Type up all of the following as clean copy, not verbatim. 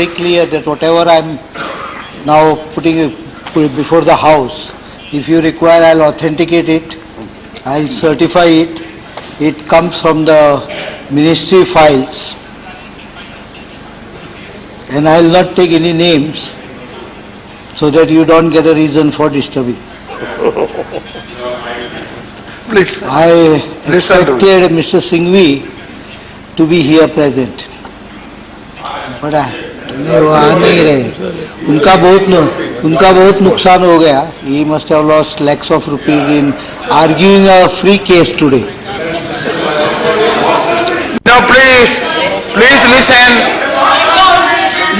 very clear that whatever I'm now putting it before the House, if you require, I'll authenticate it, I'll certify it. It comes from the ministry files, and I'll not take any names so that you don't get a reason for disturbing. Please. I expected Mr. Singhvi to be here present, but वो आ नहीं रहे. उनका बहुत नुकसान हो गया. He must have lost lakhs of rupees in arguing a free case today. No, please listen.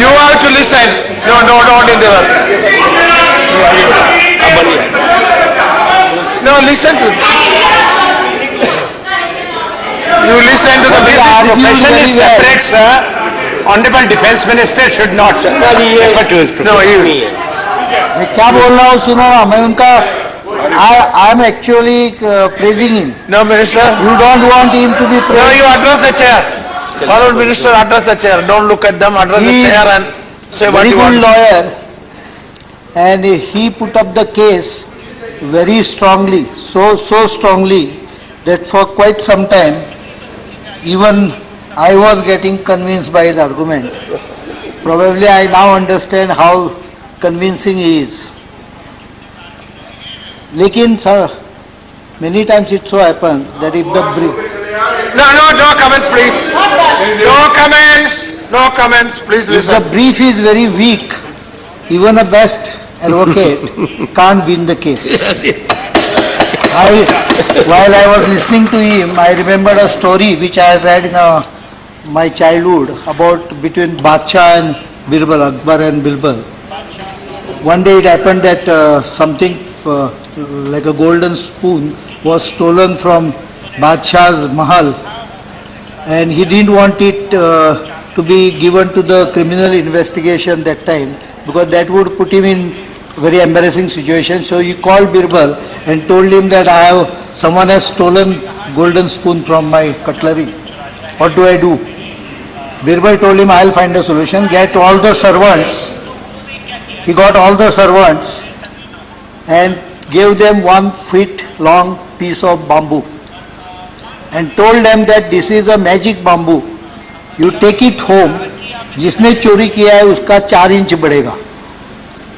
You have to listen. No, don't interrupt. No, listen to. You listen to the profession is separate, sir. Honorable Defence Minister should not refer to his profession. No, मैं क्या बोल रहा हूँ सुनो ना. मैं उनका I am actually praising him. No, Minister. You don't want him to be praised. No, you address the chair. Honorable Minister, address the chair. Don't look at them. Address the chair and say what you want. Very good lawyer, and he put up the case very strongly, so strongly that for quite some time, even I was getting convinced by his argument. Probably I now understand how convincing he is. Lekin sir, many times it so happens that if the brief... No comments, please. No comments, please listen. If the brief is very weak, even a best advocate can't win the case. While I was listening to him, I remembered a story which I had read in my childhood about between Badshah and Birbal, Akbar and Birbal. One day it happened that something like a golden spoon was stolen from Badshah's Mahal, and he didn't want it to be given to the criminal investigation that time, because that would put him in very embarrassing situation. So he called Birbal and told him that someone has stolen golden spoon from my cutlery. What do I do? Birbal told him, I'll find a solution. Get all the servants. He got all the servants and gave them 1 feet long piece of bamboo and told them that this is a magic bamboo. You take it home. जिसने चोरी किया है उसका 4 inch बढ़ेगा.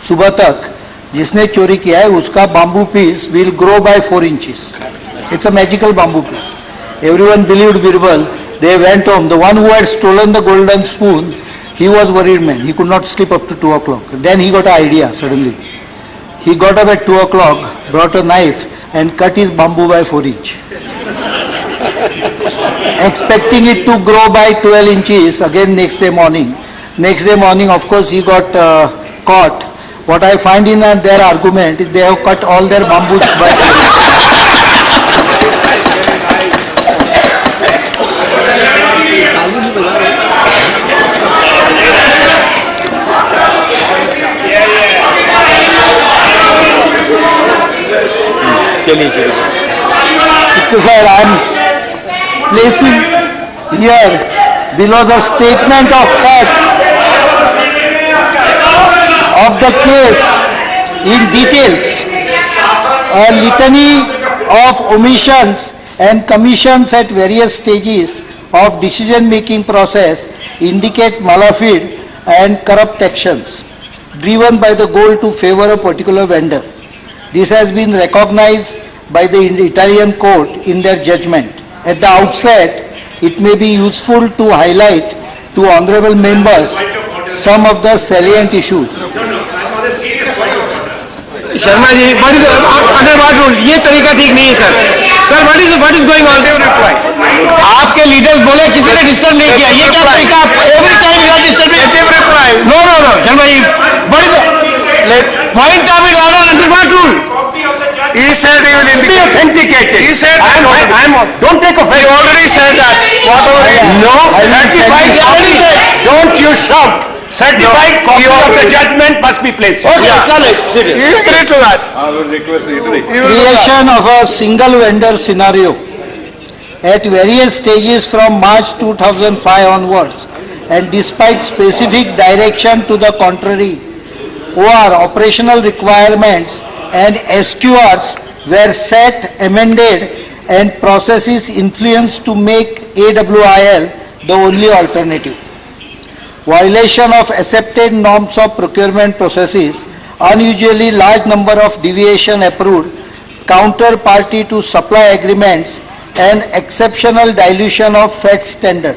सुबह तक जिसने चोरी किया है उसका bamboo piece will grow by 4 inches. It's a magical bamboo piece. Everyone believed Birbal. They went home. The one who had stolen the golden spoon, he was worried man. He could not sleep up to 2 o'clock. Then he got an idea suddenly. He got up at 2 o'clock, brought a knife and cut his bamboo by 4 inch. Expecting it to grow by 12 inches again next day morning. Next day morning, of course, he got caught. What I find in their argument is they have cut all their bamboos by 4 inches. Sir, I am placing here below the statement of fact of the case in details a litany of omissions and commissions at various stages of decision-making process indicate malafide and corrupt actions driven by the goal to favor a particular vendor. This has been recognized by the Italian court in their judgment. At the outset, it may be useful to highlight to honorable members some of the salient issues. Sharma ji, under what rule ये तरीका ठीक नहीं है sir. Sir what is going on? आपके leaders बोले किसी ने disturb नहीं किया. ये क्या तरीका? Every time you are disturbing. No Sharma ji, point of it under what rule? He said he will be authenticated. He said don't take offense. He already said that. Certified copy. Don't you shout. Certified copy of the judgment must be placed. Okay, He agreed to that. I will request you to Creation of a single vendor scenario at various stages from March 2005 onwards and despite specific direction to the contrary, OR operational requirements and SQRs were set, amended and processes influenced to make AWIL the only alternative. Violation of accepted norms of procurement processes, unusually large number of deviation approved, counterparty to supply agreements and exceptional dilution of FET standard.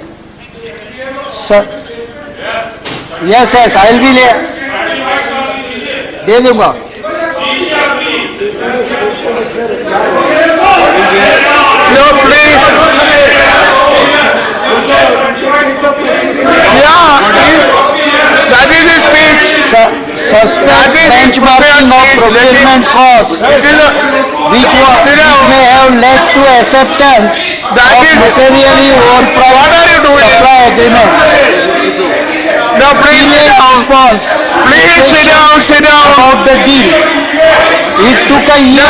Yes, I will be दे दूंगा. No, please. Yeah, that is the speech. Suspect benchmarking of procurement costs, which may have led to acceptance of materially overpriced supply agreements. No, please sit down. Please sit down. About the deal. It took a year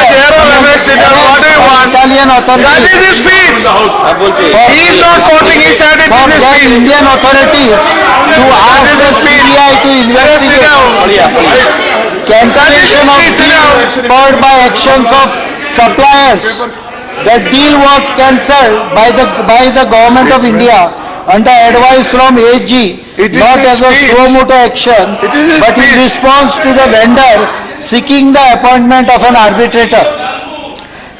Italian That authorities is his speech. He is not quoting, he said it for is his the speech. Indian authorities to ask the CBI to Sit investigate down. cancellation of deal spurred by actions of suppliers. The deal was cancelled by the government of India under advice from AG, It is not his as a speech. suo motu action, It is his but in speech. response to the vendor seeking the appointment of an arbitrator.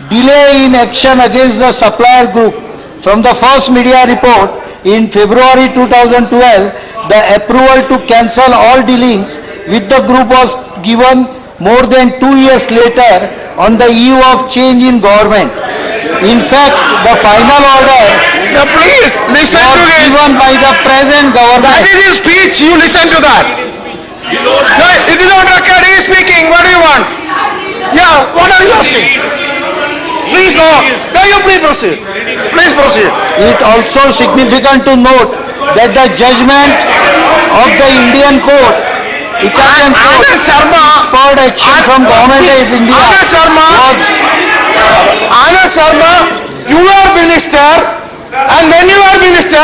Delay in action against the supplier group. From the first media report in February 2012, the approval to cancel all dealings with the group was given more than 2 years later on the eve of change in government. In fact, the final order Now please listen was to this. given by the present That government. is his speech, you listen to that. No, it is not record, he is speaking, what do you want? Yeah, what are you asking? Please go, no you please proceed. Please proceed. It also significant to note that the judgment of the Indian court, Italian court, Anand Sharma, spurred action from government of India Anand Sharma, was Anand Sharma, you are minister, and when you are minister,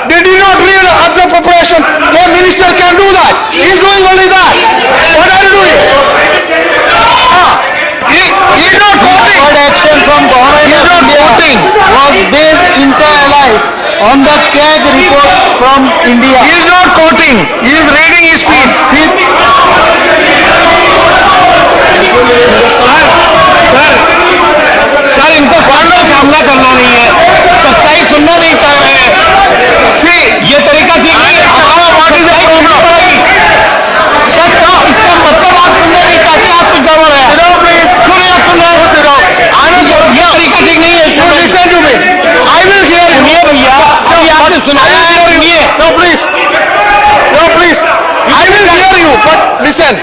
did you not read up the preparation? A minister can do that. He is doing only that. What are you doing? He is not quoting. spurred action from government He is of not India quoting. was based inter alia on the CAG report from India. He is not quoting. He is reading his speech. Sir इनको fund का सामना करना नहीं है, सच्चाई सुनना नहीं चाह रहे हैं. See, ये तरीका ठीक नहीं है. हमारा what is the problem? सच कहो, इसका मतलब आप सुनना नहीं चाहते, आप कुछ गड़बड़ है. Sit down, please. क्यों नहीं आप सुन रहे हो? Sit down. Anand ये Sharma, तरीका ठीक नहीं है. you listen to me. I will hear you. सुनिए भैया, अभी आपने सुनाया है, सुनिए. No, please. No, please. I will hear you, but listen.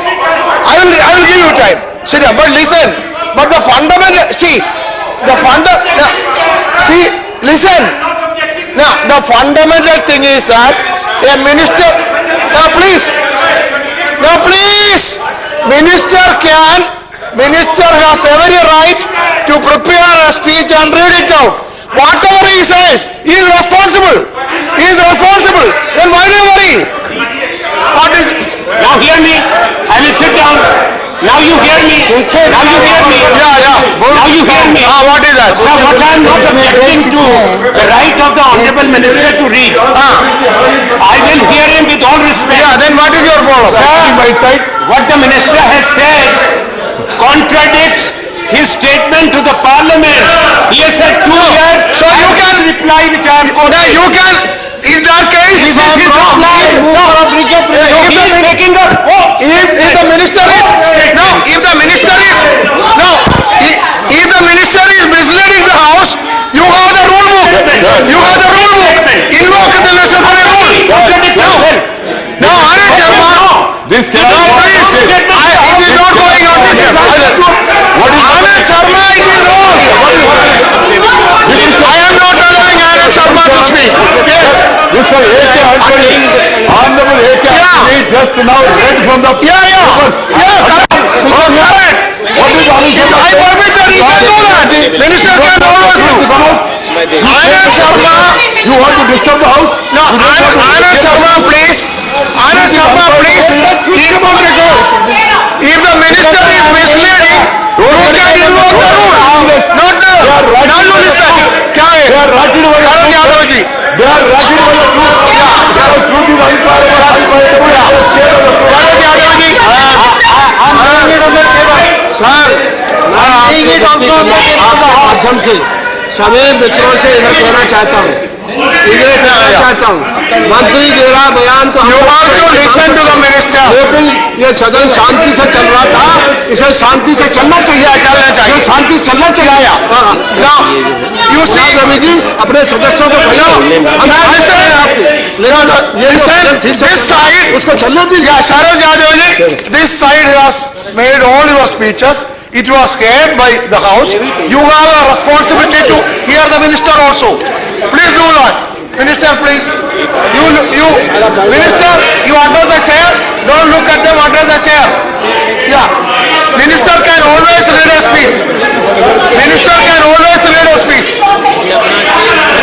I will give you time. Sit down, but listen. But the fundamental, see, listen. Now, the fundamental thing is that a minister, now please, minister has every right to prepare a speech and read it out. Whatever he says, he is responsible. Then why do you worry? What is, Now hear me. I will sit down. Now you hear me. Now you hear me. Now you hear me. what is that? Sir, what I am not objecting to the right of the Honorable Minister to read. I will hear him with all respect. Yeah, then what is your problem? Sir, what the Minister has said contradicts his statement to the Parliament. He has said 2 years. So you can reply which I am quoting. you can, in that case, This is his reply. Taking the vote. if the minister is, if the minister is misleading the house, you have the rule book. Invoke the necessary rule. No, Anand Sharma. This No, please. It is not going on. Anand Sharma, it is wrong. I am not allowing Anand Sharma to speak. Yes. Mr. A.K. Advani, Honorable A.K. Advani just now read from the papers. Correct. What is Anand Sharma? I permit that he can do that. Minister can always do. Anand Sharma, You want to disturb the house? no, Anand Sharma, please, Anand Sharma, please, keep on record. If the minister is misleading, you can invoke the rule, not the, now you listen. क्या है? They are ratted by the Karan Yadav ji. They are ratted by the truth. Truth is unqualified. Karan Yadav ji. माध्यम से सभी मित्रों से इधर कहना चाहता हूँ, इधर कहना चाहता हूँ, मंत्री दे रहा बयान तो You have to listen to the minister. लेकिन ये सदन शांति से चल रहा था, इसे शांति से चलना चाहिए, ये शांति से चलना चाहिए। Now, you see, Ravi ji अपने सदस्यों को कहो, हम listen, this side, उसको चलने दीजिए। yeah, Sharad Yadav ji, this side has made all your speeches. It was heard by the house. You have a responsibility to hear the minister also. Please do that. Minister, please. Minister, you under the chair. Don't look at them under the chair. Yeah. Minister can always read a speech. Minister can always read a speech.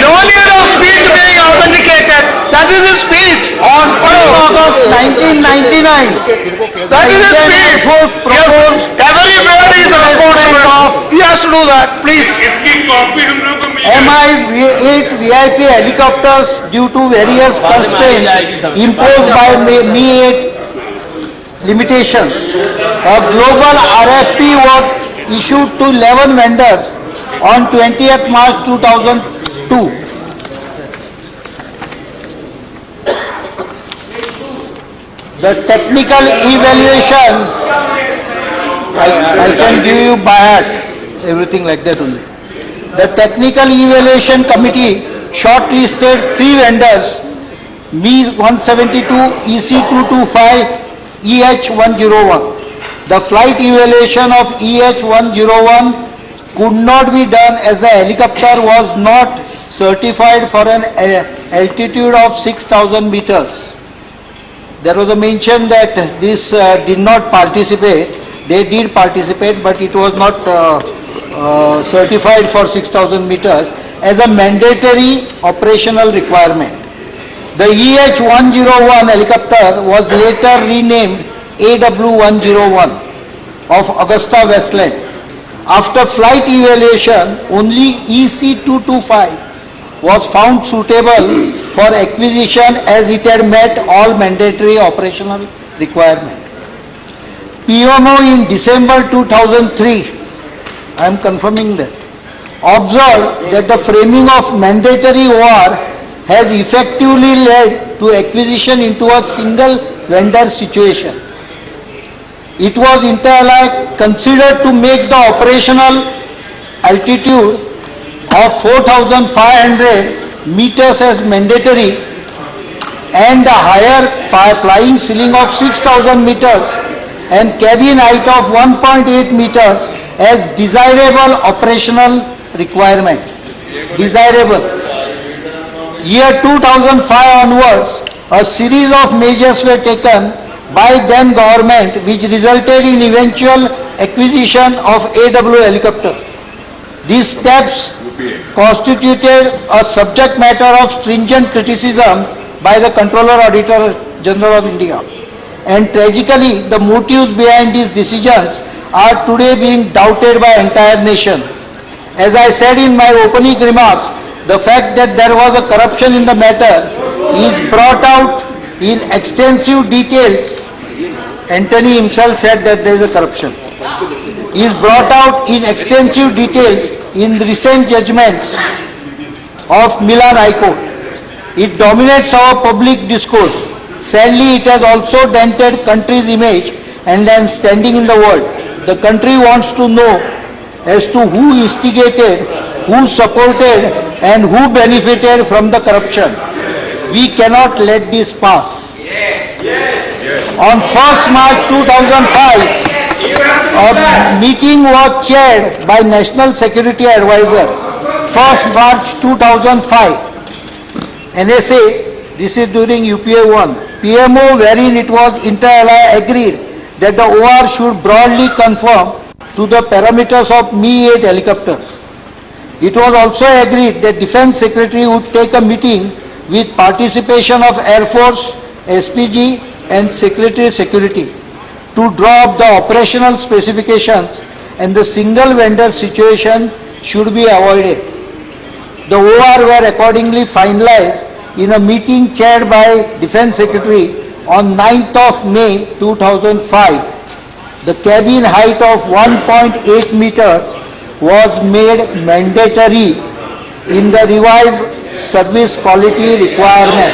No need of speech being authenticated. That is his speech. On 6 August 1999, That is his speech. was proposed Everybody is responsible. He has to do that. Please. इसकी copy हम लोग को मिल MI-8 VIP helicopters due to various constraints imposed by Mi-8 limitations. A global RFP was issued to 11 vendors on 20th March 2002. The technical evaluation, I can give you by heart, everything like that only. The technical evaluation committee shortlisted 3 vendors, Me-172, EC-225, EH-101. The flight evaluation of EH-101 could not be done as the helicopter was not certified for an altitude of 6,000 meters. There was a mention that this did not participate. They did participate, but it was not certified for 6,000 meters as a mandatory operational requirement. The EH-101 helicopter was later renamed AW-101 of Augusta Westland. After flight evaluation, only EC-225 was found suitable for acquisition as it had met all mandatory operational requirements. PMO in December 2003, I am confirming that, observed that the framing of mandatory OR has effectively led to acquisition into a single vendor situation. It was inter alia considered to make the operational altitude of 4,500 meters as mandatory and a higher flying ceiling of 6,000 meters and cabin height of 1.8 meters as desirable operational requirement. Desirable. Year 2005 onwards, a series of measures were taken by then government which resulted in eventual acquisition of AW helicopters. These steps constituted a subject matter of stringent criticism by the Comptroller Auditor General of India. And tragically, the motives behind these decisions are today being doubted by entire nation. As I said in my opening remarks, the fact that there was a corruption in the matter is brought out in extensive details. Antony himself said that there is a corruption. Is brought out in extensive details in recent judgments of Milan High Court. It dominates our public discourse. Sadly, it has also dented country's image and then standing in the world. The country wants to know as to who instigated, who supported and who benefited from the corruption. We cannot let this pass. On 1st March 2005, a meeting was chaired by National Security Advisor. 1st March 2005, NSA, this is during UPA-1, PMO wherein it was inter alia agreed that the OR should broadly conform to the parameters of Mi-8 helicopters. It was also agreed that Defence Secretary would take a meeting with participation of Air Force, SPG and Secretary Security to draw up the operational specifications, and the single vendor situation should be avoided. The OR were accordingly finalized in a meeting chaired by Defence Secretary on 9th of May 2005. The cabin height of 1.8 meters was made mandatory in the revised service quality requirement.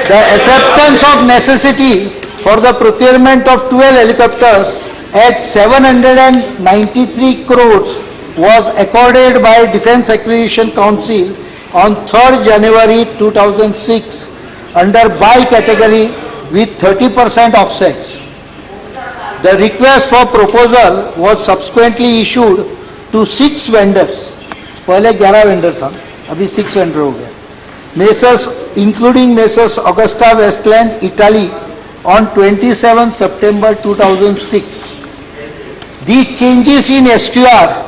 The acceptance of necessity for the procurement of 12 helicopters at 793 crores was accorded by Defence Acquisition Council on 3rd January 2006 under by category with 30% offsets. The request for proposal was subsequently issued to 6 vendors. पहले 11 vendor था, अभी 6 vendor हो गया. Messrs, including Messrs Augusta Westland, Italy, on 27 September 2006. These changes in SQR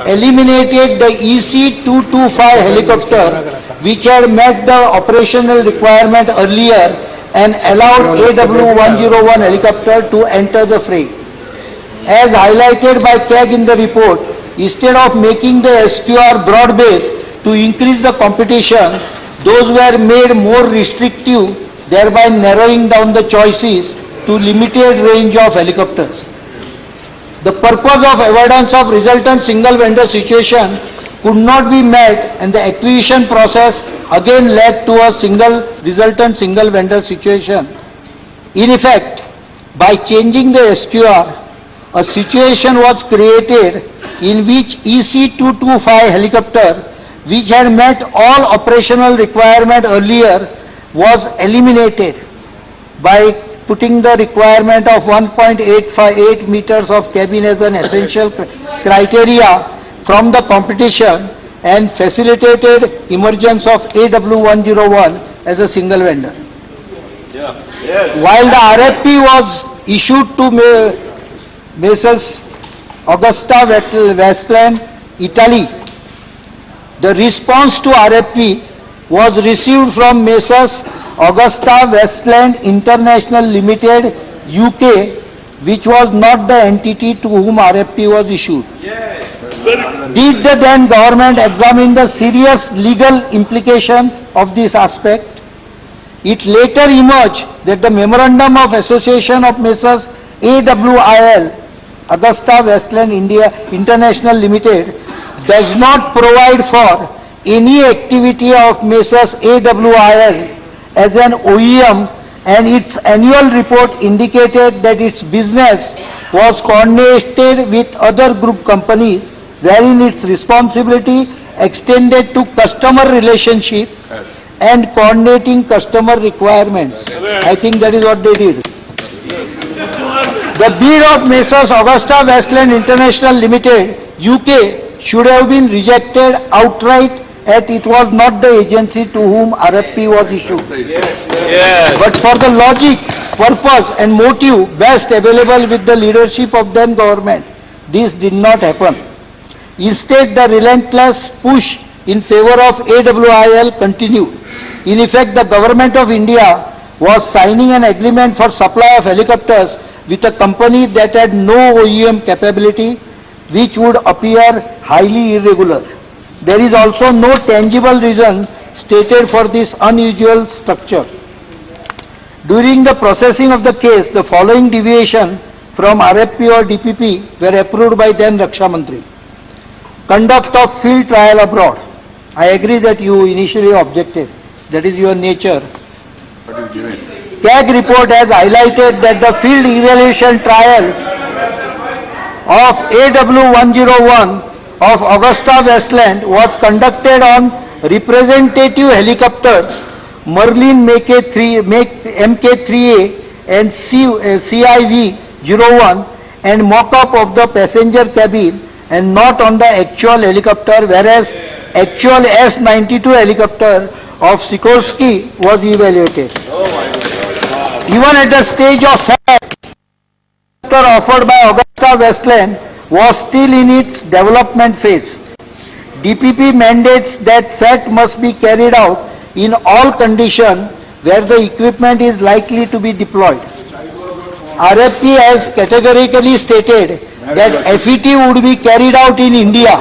eliminated the EC-225 helicopter, which had met the operational requirement earlier, and allowed AW101 helicopter to enter the fray. As highlighted by CAG in the report, instead of making the SQR broad-based to increase the competition, those were made more restrictive, thereby narrowing down the choices to limited range of helicopters. The purpose of avoidance of resultant single vendor situation could not be met, and the acquisition process again led to a resultant single vendor situation. In effect, by changing the SQR, a situation was created in which EC-225 helicopter, which had met all operational requirement earlier, was eliminated by putting the requirement of 1.858 meters of cabin as an essential criteria from the competition, and facilitated emergence of AW101 as a single vendor. While the RFP was issued to Messrs Augusta Westland, Italy, the response to RFP was received from Messrs Augusta Westland International Limited, UK, which was not the entity to whom RFP was issued. Did the then government examine the serious legal implication of this aspect? It later emerged that the Memorandum of Association of Messrs AWIL, Augusta Westland India International Limited, does not provide for any activity of Messrs AWIL as an OEM, and its annual report indicated that its business was coordinated with other group companies, wherein its responsibility extended to customer relationship and coordinating customer requirements. I think that is what they did. The bid of Messrs Augusta Westland International Limited, UK, should have been rejected outright, as it was not the agency to whom RFP was issued. But for the logic, purpose and motive best available with the leadership of then government, this did not happen. Instead, the relentless push in favor of AWIL continued. In effect, the government of India was signing an agreement for supply of helicopters with a company that had no OEM capability, which would appear highly irregular. There is also no tangible reason stated for this unusual structure. During the processing of the case, the following deviation from RFP or DPP were approved by then Raksha Mantri. Conduct of field trial abroad. I agree that you initially objected. That is your nature. CAG report has highlighted that the field evaluation trial of AW101 of Augusta Westland was conducted on representative helicopters Merlin MK3A and CIV-01 and mock-up of the passenger cabin, and not on the actual helicopter, whereas actual S-92 helicopter of Sikorsky was evaluated. Even at the stage of fact, offered by Augusta Westland was still in its development phase. DPP mandates that FAT must be carried out in all conditions where the equipment is likely to be deployed. RFP has categorically stated that FET would be carried out in India.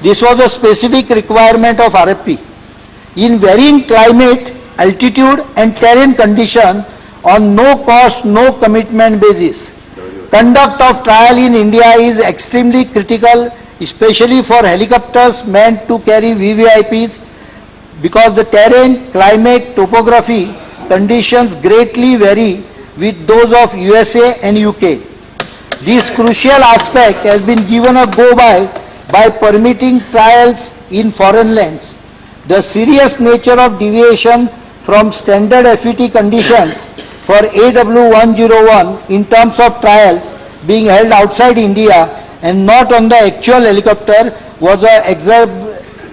This was a specific requirement of RFP. In varying climate, altitude and terrain condition on no cost, no commitment basis. Conduct of trial in India is extremely critical, especially for helicopters meant to carry VVIPs, because the terrain, climate, topography conditions greatly vary with those of USA and UK. This crucial aspect has been given a go-by by permitting trials in foreign lands. The serious nature of deviation from standard FET conditions for AW101 in terms of trials being held outside India and not on the actual helicopter was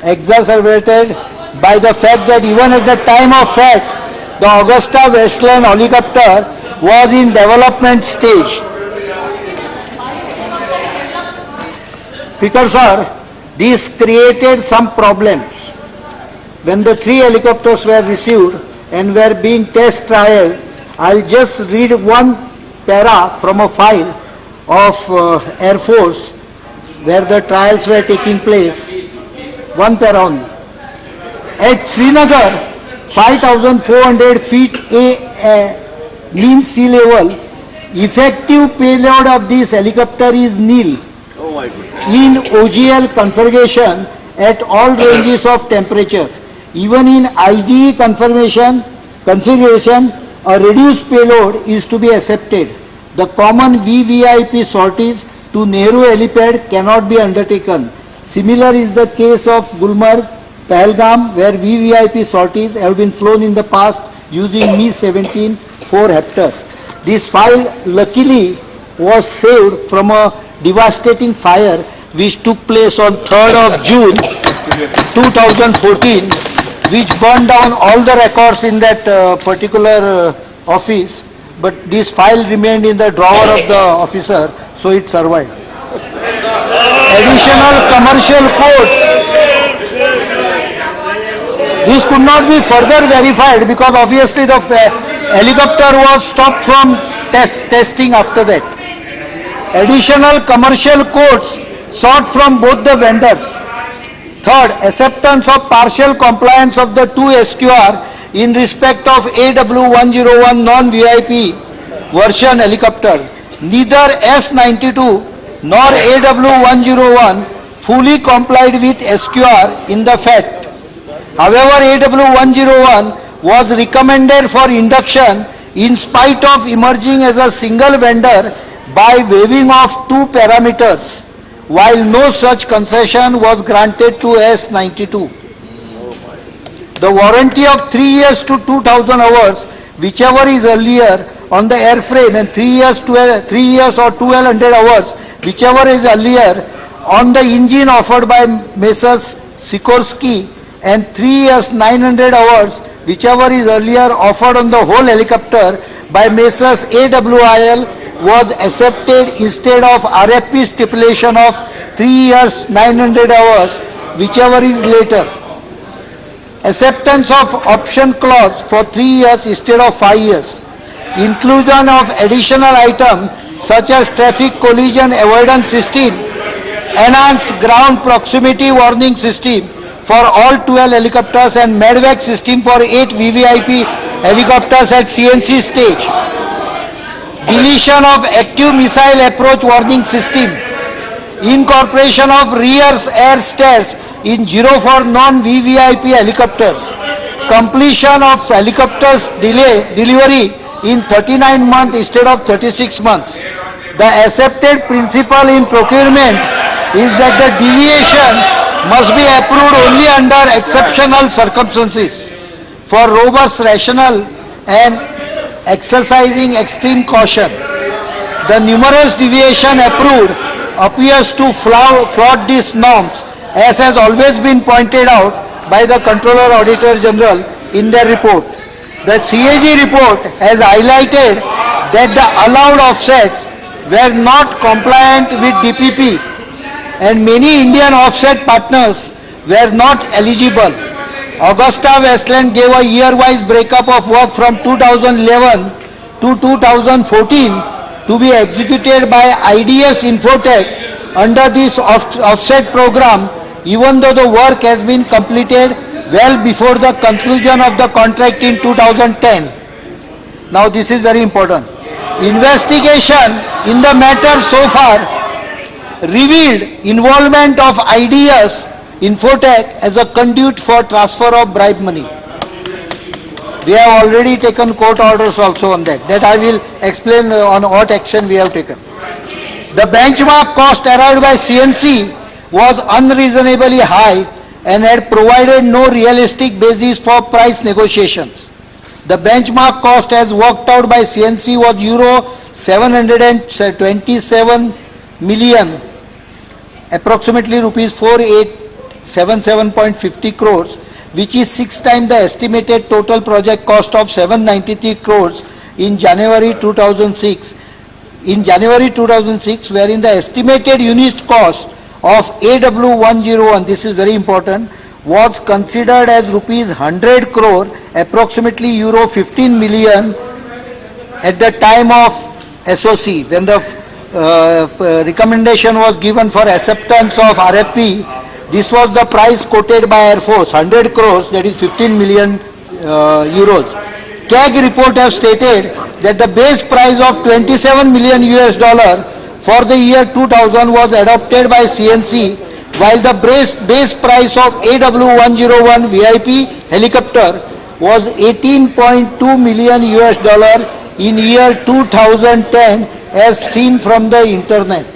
exacerbated by the fact that even at the time of FAT, the Augusta Westland helicopter was in development stage. Speaker sir, this created some problems. When the 3 helicopters were received and were being test trialed, I'll just read one para from a file of Air Force where the trials were taking place. One para only. At Srinagar, 5,400 feet mean sea level, effective payload of this helicopter is nil. In OGL configuration at all ranges of temperature. Even in IGE configuration, a reduced payload is to be accepted. The common VVIP sorties to Nehru helipad cannot be undertaken. Similar is the case of Gulmarg, Pahalgam, where VVIP sorties have been flown in the past using Mi-17 4 Hepter. This file luckily was saved from a devastating fire which took place on 3rd of June 2014, which burned down all the records in that particular office, but this file remained in the drawer of the officer, so it survived. Additional commercial codes. This could not be further verified because obviously the helicopter was stopped from testing after that. Additional commercial codes sought from both the vendors. Third, acceptance of partial compliance of the 2 SQR in respect of AW101 non-VIP version helicopter. Neither S92 nor AW101 fully complied with SQR in the FAT. However, AW101 was recommended for induction in spite of emerging as a single vendor by waiving of 2 parameters, while no such concession was granted to S92. The warranty of 3 years to 2,000 hours, whichever is earlier on the airframe, and 3 years or 1,200 hours, whichever is earlier on the engine offered by Messrs. Sikorsky, and 3 years 900 hours, whichever is earlier offered on the whole helicopter by Messrs. AWIL, was accepted instead of RFP stipulation of 3 years 900 hours, whichever is later. Acceptance of option clause for 3 years instead of 5 years. Inclusion of additional items such as traffic collision avoidance system, enhanced ground proximity warning system for all 12 helicopters and MEDVAC system for 8 VVIP helicopters at CNC stage. Deletion of active missile approach warning system. Incorporation of rear air stairs in 04 non-VVIP helicopters. Completion of helicopters delivery in 39 months instead of 36 months. The accepted principle in procurement is that the deviation must be approved only under exceptional circumstances for robust rationale and exercising extreme caution. The numerous deviation approved appears to flout these norms, as has always been pointed out by the Controller Auditor General in their report. The CAG report has highlighted that the allowed offsets were not compliant with DPP, and many Indian offset partners were not eligible. Augusta Westland gave a year-wise breakup of work from 2011 to 2014 to be executed by IDS Infotech under this offset program, even though the work has been completed well before the conclusion of the contract in 2010. Now this is very important. Investigation in the matter so far revealed involvement of IDS Infotech as a conduit for transfer of bribe money. We have already taken court orders also on that. That I will explain on what action we have taken. The benchmark cost arrived by CNC was unreasonably high and had provided no realistic basis for price negotiations. The benchmark cost as worked out by CNC was euro 727 million, approximately rupees 4877.50 crores, which is 6 times the estimated total project cost of 793 crores in January 2006. In January 2006, wherein the estimated unit cost of AW101, this is very important, was considered as rupees 100 crore, approximately euro 15 million at the time of SOC, when the recommendation was given for acceptance of RFP. This was the price quoted by Air Force, 100 crores, that is 15 million euros. CAG report has stated that the base price of 27 million US dollar for the year 2000 was adopted by CNC, while the base price of AW101 VIP helicopter was 18.2 million US dollar in year 2010 as seen from the internet.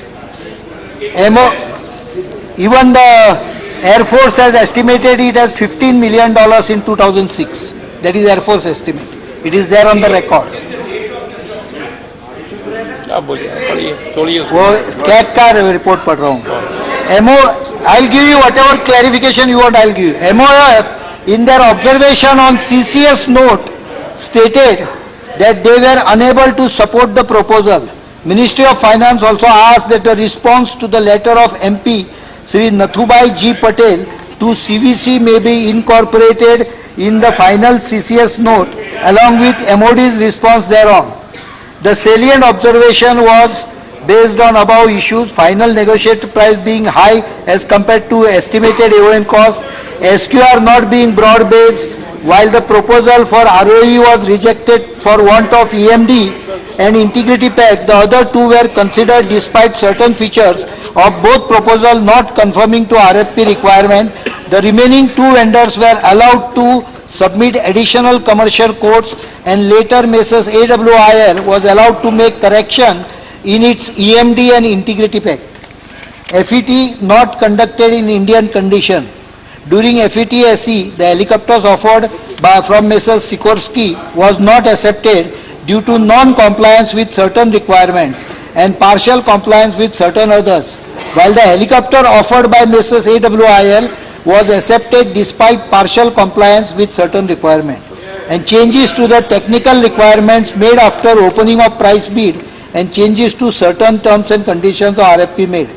Even the Air Force has estimated it as $15 million in 2006. That is Air Force estimate. It is there on the records. वो CAG का report पढ़ रहा हूँ. I'll give you whatever clarification you want. I'll give you. MOF in their observation on CCS note stated that they were unable to support the proposal. Ministry of Finance also asked that the response to the letter of MP Sri Nathubai G. Patel to CVC may be incorporated in the final CCS note along with MOD's response thereon. The salient observation was based on above issues, final negotiated price being high as compared to estimated AON cost, SQR not being broad-based, while the proposal for ROE was rejected for want of EMD and integrity pack. The other two were considered despite certain features of both proposals not conforming to RFP requirement. The remaining two vendors were allowed to submit additional commercial quotes, and later Messrs AWIL was allowed to make correction in its EMD and integrity pack. FET not conducted in Indian condition. During FET-SE, the helicopters offered from Messrs Sikorsky was not accepted due to non-compliance with certain requirements and partial compliance with certain others, while the helicopter offered by Messrs AWIL was accepted despite partial compliance with certain requirements, and changes to the technical requirements made after opening of price bid and changes to certain terms and conditions of RFP made.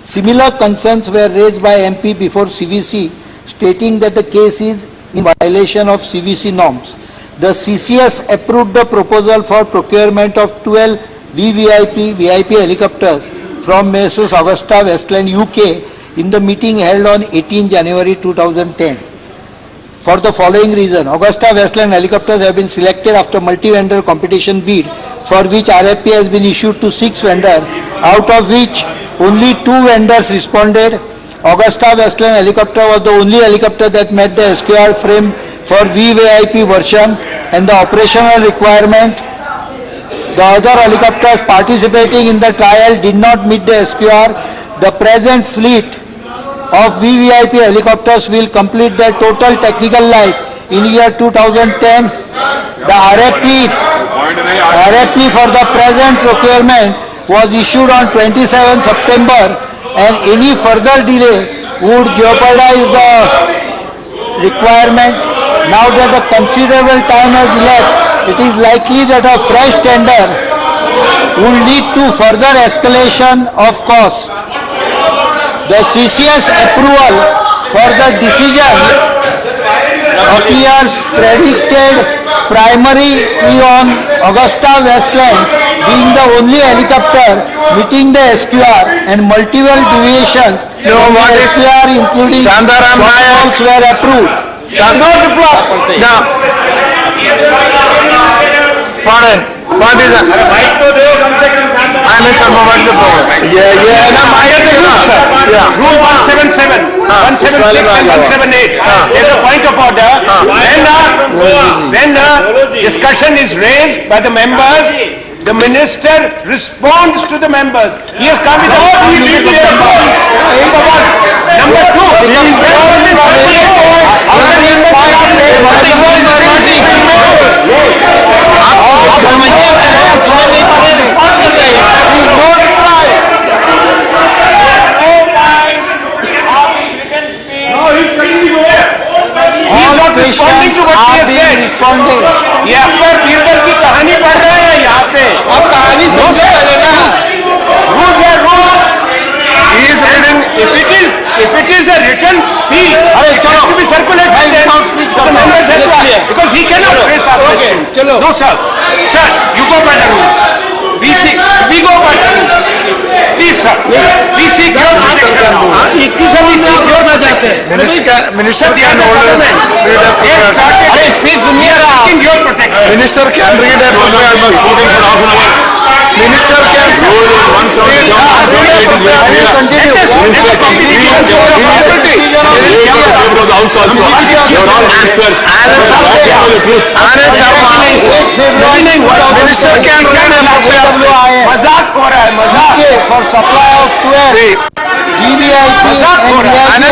Similar concerns were raised by MP before CVC, stating that the case is in violation of CVC norms. The CCS approved the proposal for procurement of 12 VIP helicopters from Messrs Augusta Westland UK in the meeting held on 18 January 2010. For the following reason, Augusta Westland helicopters have been selected after multi-vendor competition bid, for which RFP has been issued to 6 vendors, out of which only 2 vendors responded. Augusta Westland helicopter was the only helicopter that met the SQR frame for VVIP version and the operational requirement. The other helicopters participating in the trial did not meet the SQR. The present fleet of VVIP helicopters will complete their total technical life in year 2010. The RFP for the present procurement was issued on 27 September, and any further delay would jeopardize the requirement. Now that a considerable time has elapsed, it is likely that a fresh tender would lead to further escalation of cost. The CCS approval for the decision appears predicted primarily on Augusta Westland being the only helicopter meeting the SQR and multiple deviations from the SQR including Shandaram Nayak. shortfalls were approved. Now, pardon, what is that? I mean, sir, what is the problem? Yeah. Now, I have the rules, sir. Yeah. Rule 177, 176 and 178. There's a point of order. When discussion is raised by the members, the minister responds to the members. He has come with a... Number two. Responding to what we have said. ये आप पर बीरबल की कहानी पढ़ रहे हैं यहाँ पे. अब कहानी समझे पहले ना. Rules है rules. He is reading. If it is a written speech, it has to be circulated then to the members as well. Because he cannot face our questions. No sir. Sir, you go by the rules. We go by the rules. Please sir. We seek your protection. We seek your protection. Minister can always read a prepared Please, seeking your protection. Minister can read a prepared Minister can Minister can read मजाक हो रहा है मजाक. For supply of 12 GVIP and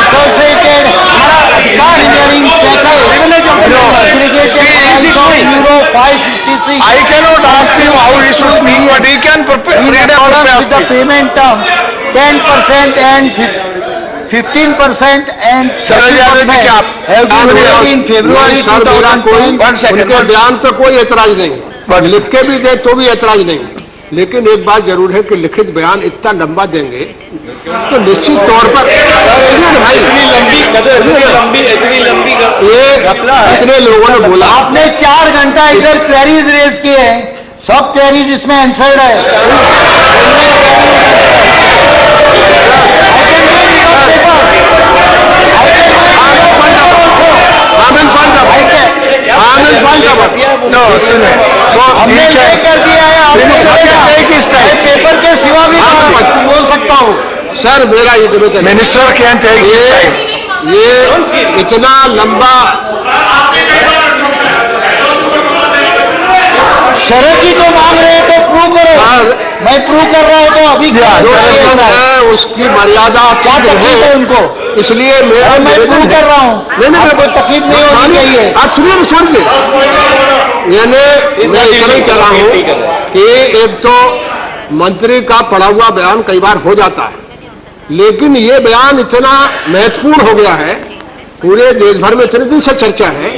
associated engineering package aggregated Euro 556 I cannot ask him how he should speak, but he can prepare, in read a accordance prepared with the payment term 10% and 15% and 30% have been paid in February 2010. उनके बयान पे कोई एतराज नहीं, but लिख के भी दे तो भी एतराज नहीं. लेकिन एक बात जरूर है कि लिखित बयान इतना लंबा देंगे तो निश्चित तौर पर भाई ये इतने लोगों ने बोला. आपने 4 घंटा इधर क्वेरीज रेज किए हैं, सब क्वेरीज इसमें आंसर्ड है. No, सुने. So हमने he ये can. कर दिया है, मैं पेपर के सिवा भी बोल सकता हूँ. सर मेरा ये निवेदन है, Minister can take his time. ये इतना लंबा शरत ही तो मांग रहे हैं तो प्रूव करो. मैं प्रूव कर रहा हूँ तो अभी क्या जो हो शब्द रहा है? है उसकी मर्यादा क्या तकलीफ है उनको? इसलिए मेरा और मैं प्रूव कर रहा हूँ. आपको तकलीफ नहीं होनी चाहिए. आप सुनिए ना, छोड़ के यानी मैं इतना ही कह रहा हूँ कि एक तो मंत्री का पढ़ा हुआ बयान कई बार हो जाता है, लेकिन ये बयान इतना महत्वपूर्ण हो गया है, पूरे देश भर में इतने दिन से चर्चा है,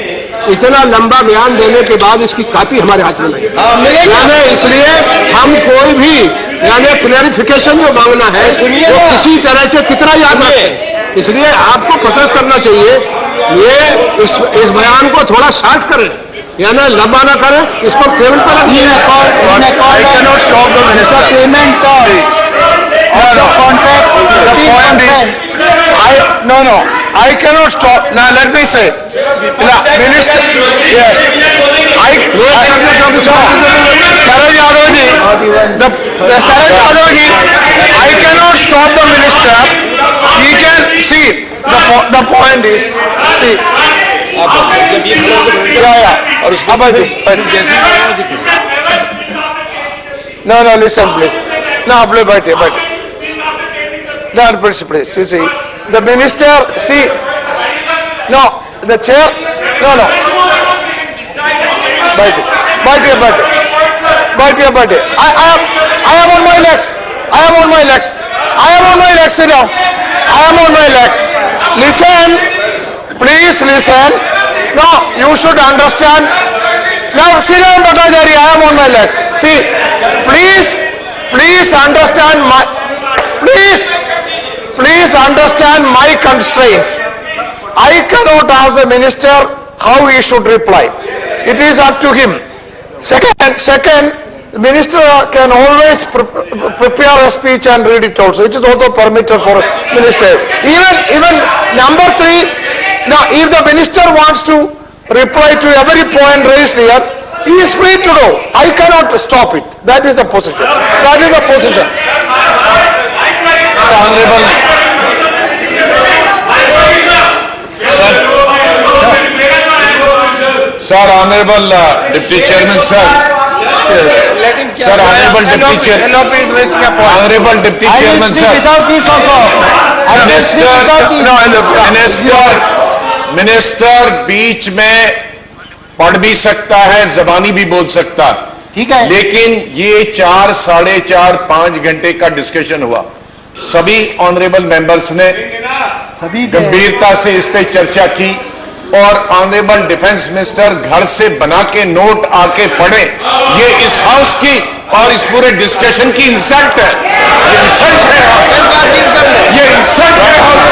इतना लंबा बयान देने के बाद इसकी कॉपी हमारे हाथ में नहीं है. यानी इसलिए हम कोई भी यानी क्लैरिफिकेशन जो मांगना है वो किसी तरह से कितना याद रखें. इसलिए आपको प्रोटेस्ट करना चाहिए, ये इस बयान को थोड़ा शार्ट करें, यानी लंबा ना करें, इसको पेमेंट पर रखिए. I cannot stop the minister. Payment contract The point is, I cannot stop. Now let me say, Minister, yes, Sharad Yadav ji, Sharad Yadav ji, I cannot stop the minister. He can see the point is, see. No, listen please. No, बैठे. No, please, you see. The minister, see. No, the chair. No. बैठे. I am on my legs. Sit down. I am on my legs. Listen. Please listen. No, you should understand. Now sit down, but Brahmachari, I am on my legs. See, please understand my constraints. I cannot ask the minister how he should reply. It is up to him. Second, the minister can always prepare a speech and read it also. It is also permitted for minister. Even number 3, now if the minister wants to reply to every point raised here, he is free to do. I cannot stop it. That is the position. Sir, Honorable Deputy Chairman, sir. Sir, Honorable Deputy Chairman. Honorable Deputy Chairman, sir. Minister बीच में पढ़ भी सकता है, जबानी भी बोल सकता है, ठीक है, लेकिन ये 4, 4.5, 5 घंटे का डिस्कशन हुआ। सभी ऑनरेबल मेंबर्स ने सभी गंभीरता से इस पे चर्चा की और ऑनरेबल डिफेंस मिनिस्टर घर से बना के नोट आके पढ़े, ये इस हाउस की और इस पूरे डिस्कशन की इंसल्ट है। ये इंसल्ट है हाउस, ये इंसल्ट है house.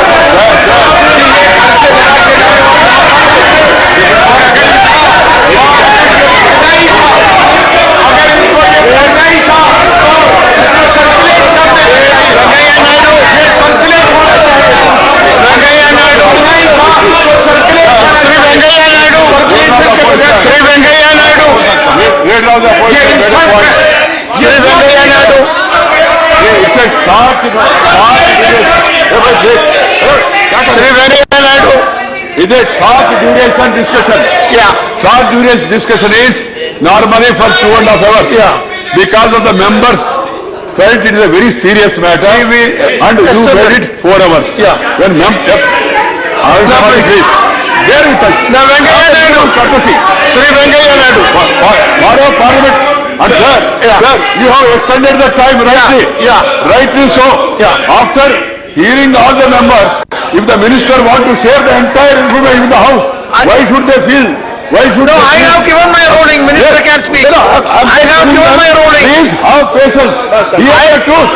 Is a short duration discussion. Yeah. Short duration discussion is normally for 2.5 hours. Yeah. Because of the members felt it is a very serious matter and you made it 4 hours. Yeah. When please, bear with us. Now, Venkaiah Naidu. Courtesy. Shri Venkaiah Naidu. For Parliament. And sir, sir, you have extended the time rightly. Yeah. Rightly so. Yeah. After hearing all the members, if the minister want to share the entire information with the house, why should they feel? Why should No, I have given my ruling. Minister can speak. I have given my ruling. Please have patience. Hear the truth.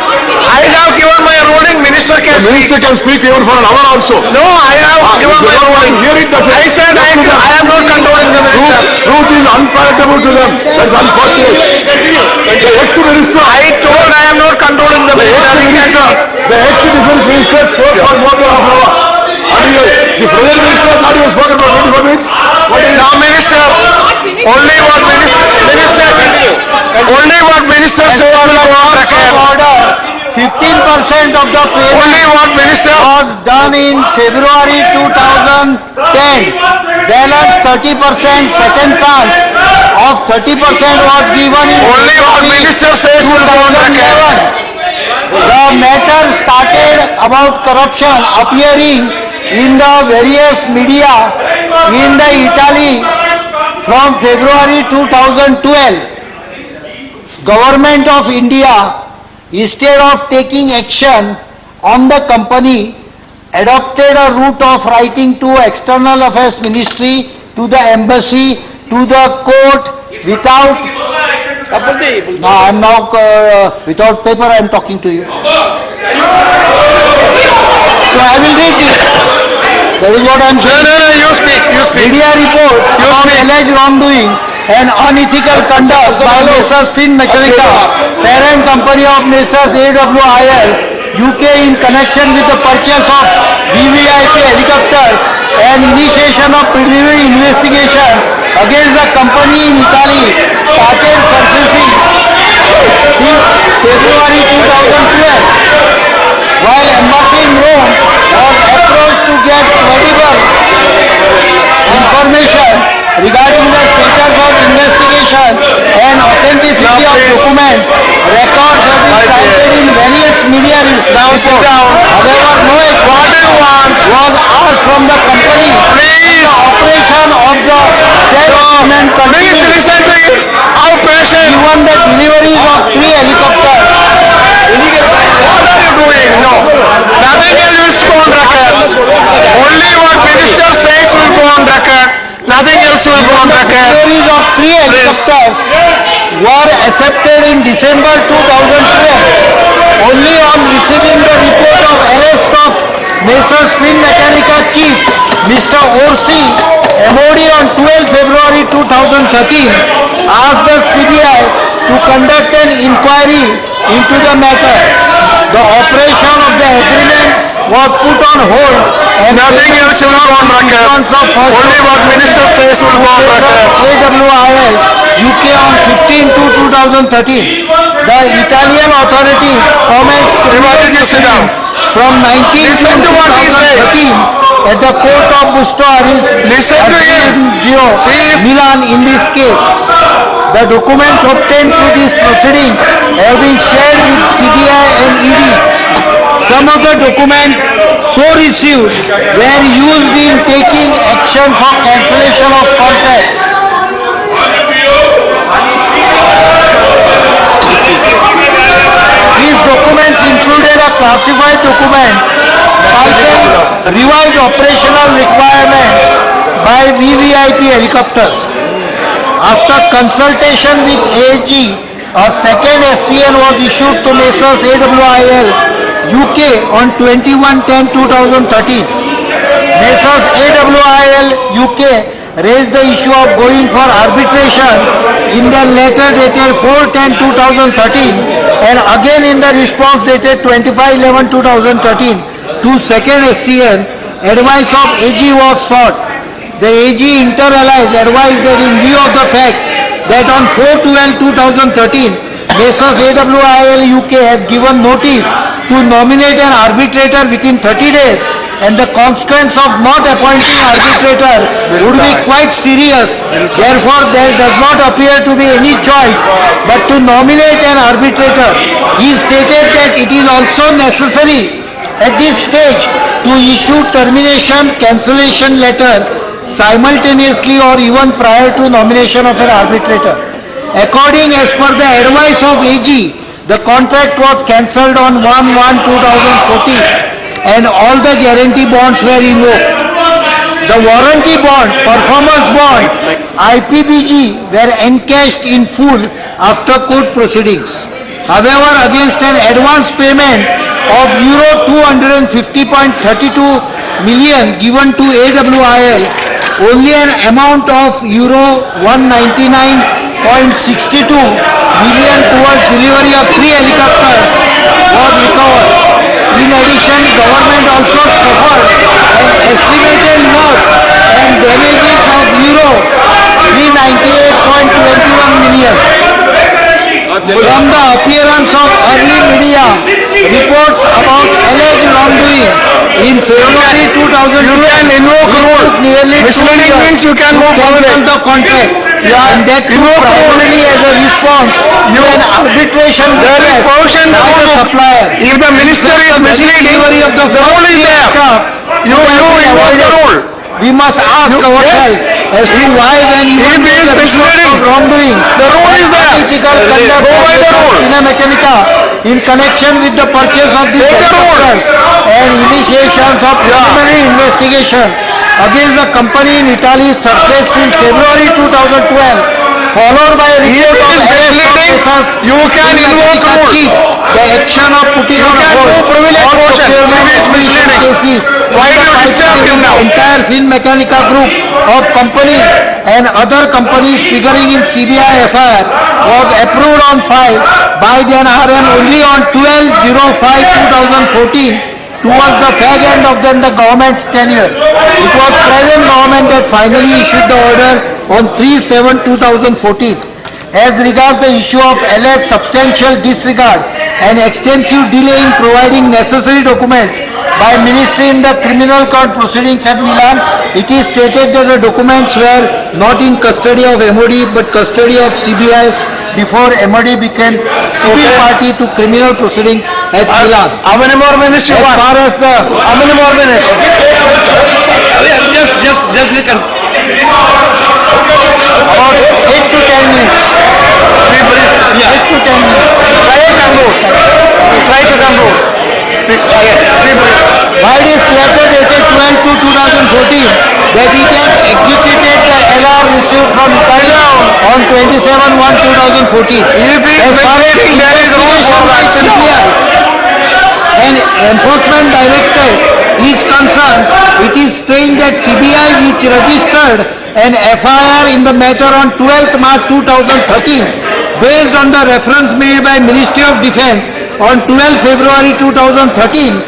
I have given my ruling. Minister can The speak. minister can speak even for an hour also. No, I have given my ruling. Hear it, that's I said I am not controlling the minister. Truth is unpalatable to them. That's unfortunate. The ex-minister, I told I am not controlling the minister. He can speak. the ex-defense minister spoke for more than half an hour. And the present minister has not even spoken for 24 minutes. Now minister, only what minister says on the order. 15% of the only payment what minister was done in February 2010. Balance 30%, second tranche of 30% was given in only what minister says will go on record. 2011. The matter started about corruption appearing in the various media in the Italy from February 2012. Government of India, instead of taking action on the company, adopted a route of writing to External Affairs Ministry, to the embassy, to the court without. No, I am now without paper. I am talking to you. So I will read it. That is what I am saying. No, you speak. Media report on alleged wrongdoing and unethical conduct by Messrs. Finmeccanica, parent company of Messrs. AWIL, UK in connection with the purchase of VVIP helicopters and initiation of preliminary investigation against the company in Italy started surfacing since February 2012. While embassy in Rome was approached to get credible information regarding the status of investigation and authenticity of documents, records have been cited in various media reports. However, no explanation was asked from the company. The operation of the said document Please continued. listen to him. How patient. Even the deliveries of 3 helicopters. What are you doing? No. Nothing else will go on record. Only what minister says will go on record. Nothing else will go on record. Deliveries of 3 helicopters. ministers were accepted in December 2012. Only on receiving the report of arrest of Messrs Finmeccanica Chief Mr. Orsi, MOD on 12 February 2013, asked the CBI to conduct an inquiry into the matter. The operation of the agreement was put on hold and Nothing else will go on record. Only what minister says will go on record. AWIL UK on 15 to 2013. The Italian authorities commenced criminal Sit down. from 19 Listen to what he says. 2013 at the court of Busto Aris Listen to him. See? Milan in this case. The documents obtained through these proceedings have been shared with CBI and ED. Some of the documents so received were used in taking action for cancellation of contract. These documents included a classified document titled Revised Operational Requirement by VVIP Helicopters. After consultation with AAG, a second SCN was issued to Messrs AWIL UK on 21/10/2013. Messrs AWIL UK raised the issue of going for arbitration in their letter dated 4/10/2013 and again in the response dated 25/11/2013 to second SCN, advice of AG was sought. The AG inter alia advised that in view of the fact that on 4/12/2013, Messrs AWIL UK has given notice to nominate an arbitrator within 30 days and the consequence of not appointing arbitrator would be quite serious. Therefore, there does not appear to be any choice but to nominate an arbitrator. He stated that it is also necessary at this stage to issue termination cancellation letter simultaneously or even prior to nomination of an arbitrator. According as per the advice of AG, the contract was cancelled on 1/1/2014 and all the guarantee bonds were invoked. The warranty bond, performance bond, IPBG were encashed in full after court proceedings. However, against an advance payment of euro 250.32 million given to AWIL, only an amount of euro 199.62 million towards delivery of 3 helicopters was recovered. In addition, government also suffered an estimated loss and damages of euro 398.21 million. From the appearance of early media reports about alleged wrongdoing in February 2012, You can invoke a rule. nearly 2 Misleading years means you can to move cancel forward. the contract. And that too Invoke a rule. primarily as a response to an arbitration There is request provision in the by the rule. supplier. If the minister is misleading, Delivery of the the rule is there. aircraft You invoke the rule. We must ask ourselves as to why when If even he is the result misleading, of wrongdoing, the rule is there. unethical conduct Go by the rule. of Finmeccanica in connection with the purchase of these Take the rule. helicopters and initiations of preliminary investigation against the company in Italy surfaced since February 2012, followed by a report If of he is arrest of misleading, Messrs. you can invoke Finmeccanica rule. chief, the action of putting on can hold do privilege all motion. procurement If he is acquisition misleading. cases Why in do the you disturb pipeline him of now? the entire Finmeccanica group of companies and other companies figuring in CBI FIR was approved on file by the NRM only on 12/05/2014 towards the fag end of then the government's tenure. It was present government that finally issued the order on 3/7/2014. As regards the issue of alleged substantial disregard and extensive delay in providing necessary documents by ministry in the criminal court proceedings at Milan, it is stated that the documents were not in custody of MOD but custody of CBI before MOD became civil party to criminal proceedings at Milan. How many more minutes you As want? far as the, How many more minutes? Just listen. about 8 to 10 minutes. 8 to 10 minutes. Try to conclude. Try to conclude. By this letter dated 12/2/2014, that it has executed the LR received from Italy on 27/1/2014. If he is As far as misleading, there is room for investigation by that. CBI and Enforcement Directorate is concerned, it is strange that CBI, which registered an FIR in the matter on 12th March 2013, based on the reference made by Ministry of Defence on 12 February 2013,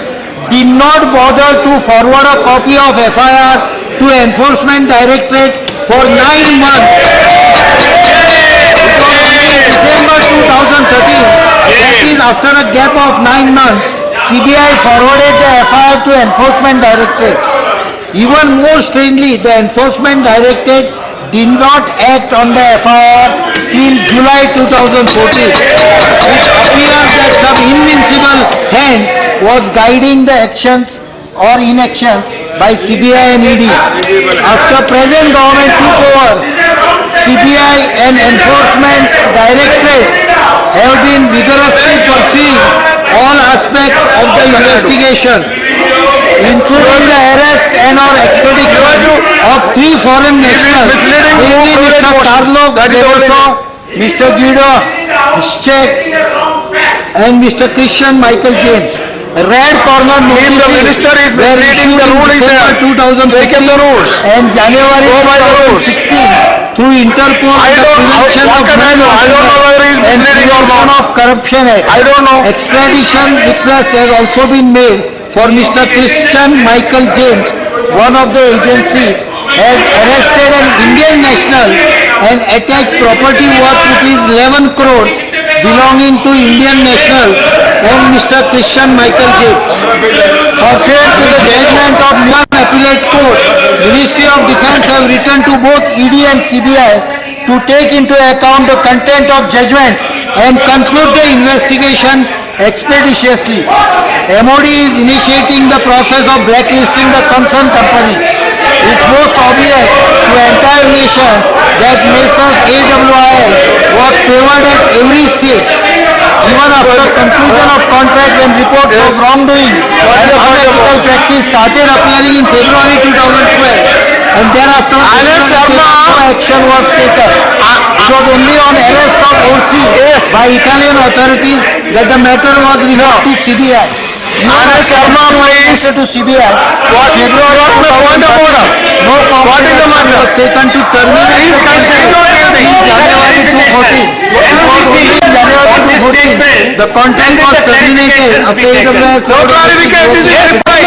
did not bother to forward a copy of FIR to Enforcement Directorate for 9 months. December 2013, that is after a gap of 9 months, CBI forwarded the FIR to Enforcement Directorate. Even more strangely, the Enforcement Directorate did not act on the FIR till July 2014. It appears that some invincible hand was guiding the actions or inactions by CBI and ED. After present government took over, CBI and Enforcement Directorate have been vigorously pursuing all aspects of the investigation, including the arrest and or extradition of 3 foreign nationals, namely Mr. Carlo Galeroso, Mr. Guido Hschek, and Mr. Christian Michael James. Red corner If the minister is notices were misleading, issued the in rule is December there. Take up the 2015 rules. and January Go by the rules. 2016 through Interpol I and the don't- Prevention what of can I Money do? I don't know whether he is Laundering and misleading or Prevention not. of Corruption Act. I don't know. Extradition request has also been made for Mr. Christian Michael James. One of the agencies has arrested an Indian national and attached property worth ₹11 crores belonging to Indian nationals and Mr. Christian Michael James. Pursuant to the judgment of Milan Appellate Court, Ministry of Defence have written to both ED and CBI to take into account the content of judgment and conclude the investigation expeditiously. MOD is initiating the process of blacklisting the concerned company. It's most obvious to entire nation that Messrs AWIL was favored at every stage. Even after conclusion of contract, when reports of wrongdoing and unethical practice started appearing in February 2012, and thereafter no action was taken. It was only on arrest of OC by Italian authorities that the matter was referred to CBI. Anand Sharma, please. To CBI. February What the point of order? no What is the action matter? was taken to terminate Please the continue. contract in January 2014. It was only in January 2014 the contract was terminated after AWS. No clarification, it is reply.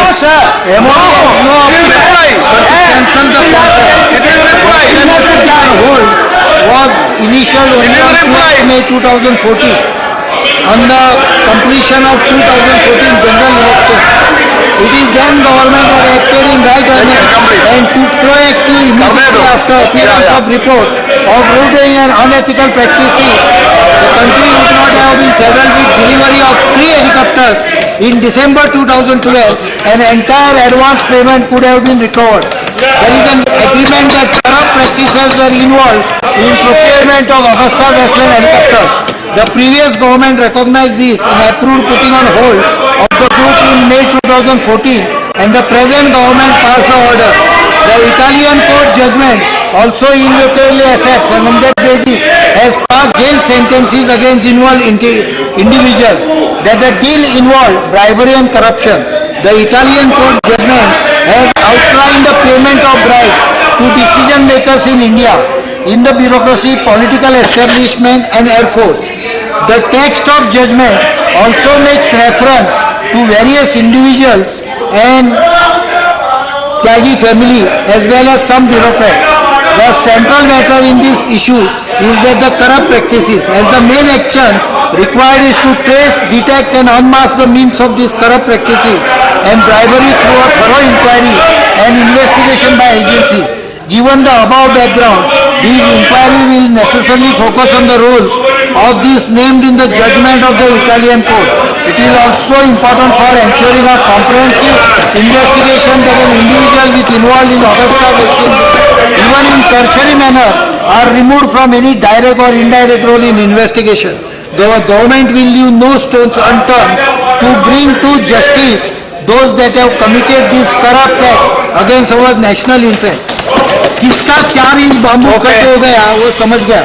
MOD has no It is reply. but to cancel the contract. It is reply. The hold was initial only It is on reply. 12th May 2014 on the completion of 2014 general elections. It is then government had acted in right earnest and took proactive immediately after appearance of report of wrongdoing and unethical practices. The country would not have been saddled with delivery of 3 helicopters in December 2012 and entire advance payment could have been recovered. There is an agreement that corrupt practices were involved in procurement of Augusta Westland helicopters. The previous government recognized this and approved putting on hold of the group in May 2014 and the present government passed the order. The Italian court judgment also invariably accepts on that basis has passed jail sentences against involved individuals that the deal involved bribery and corruption. The Italian court judgment has outlined the payment of bribes to decision makers in India, in the bureaucracy, political establishment and Air Force. The text of judgment also makes reference to various individuals and Tyagi family as well as some bureaucrats. The central matter in this issue is that the corrupt practices as the main action required is to trace, detect and unmask the means of these corrupt practices and bribery through a thorough inquiry and investigation by agencies. Given the above background, these inquiry will necessarily focus on the roles of these named in the judgment of the Italian court. It is also important for ensuring a comprehensive investigation that an individual with involved in Augusta Westland, even in tertiary manner, are removed from any direct or indirect role in investigation. The government will leave no stones unturned to bring to justice those that have committed this corrupt act against our national interest. किसका 4 inch bamboo cut हो गया वो समझ गया.